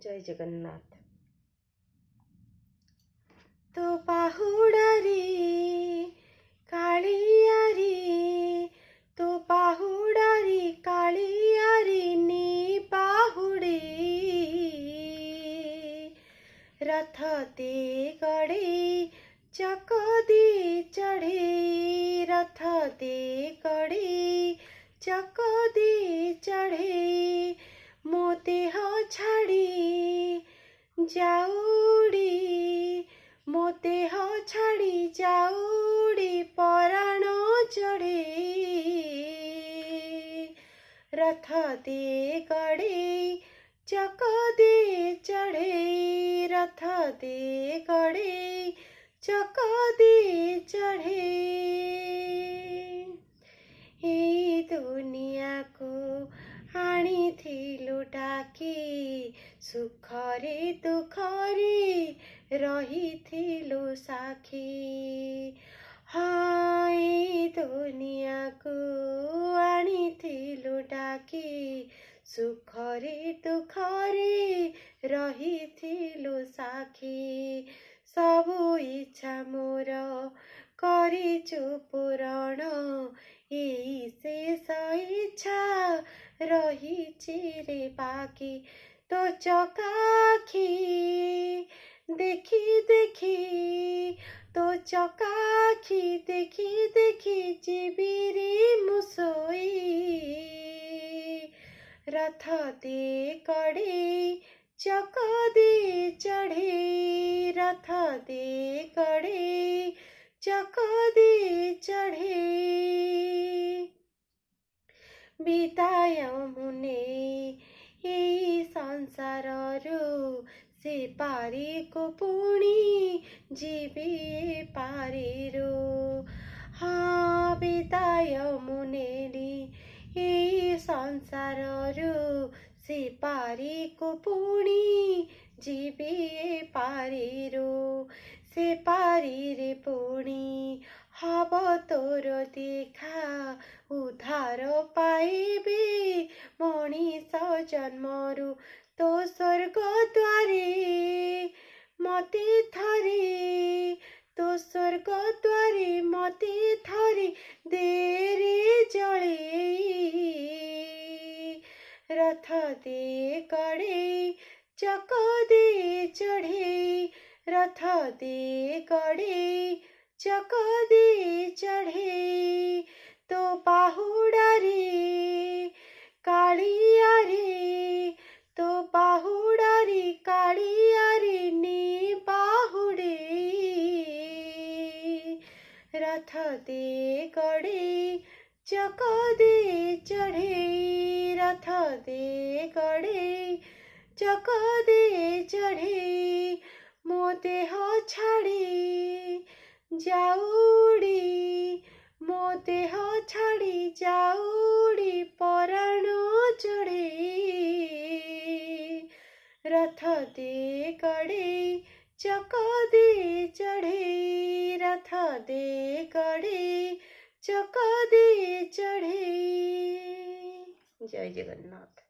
जय जगन्नाथ। तो पाहुडारी काळियारी, तो पाहुडारी काळियारी नी पाहुडे, रथ ते गडे चकदी चढे, रथ ते गडे चकदी चढे, मोते हो छाडी जाऊडी, मोते हो छाडी जाऊडी पराण चढ़े, रथ ते गडे चकदे चढ़े, रथ ते गडे चकदे चढ़े। ए दुनिया को आनिथिलु डाकी, सुखरे दुखरे रहिथिलु साखी, हाँ ए दुनिया को आनिथिलु डाकी, सुखरे दुखरे रहिथिलु साखी, सबु इच्छा मोर करिछु पूरण, एई शेष इच्छा रहिछि रे बाकी, तो चकाखी देखी देखी, तो चकाखी देखी देखी जीवी रे मुसोई, रथ ते गडे चकदे चढ़े, रथ ते गडे चकदे चढ़े। बिताय मुने एई संसाररु, से पारी को पुणी जीवी पारिरु, हाँ बिताय मुनेली एई संसाररु, से पारी को पुणी जीवी पारिरु, से पारी रे पुणी हब तोर देखा, उद्धार पाइबे मनीष जन्मरु, तो स्वर्ग द्वारे मते थरे, तो स्वर्ग द्वारे मते थरे देरे जळे, रथ ते गडे चकदे चढ़े, रथ ते गडे चकदे चढ़े, तो पाहुडारी काळियारी, तो पाहुडारी काळियारी नी पाहुडे, रथ ते गडे चकदे चढ़े, रथ ते गडे चकदे चढ़े, मोते हो छाडी जाऊडी, मोते हो छाडी जाऊडी पराण चढ़े, रथ ते गडे चकदे चढ़े, रथ ते गडे चकदे चढ़े। जय जगन्नाथ।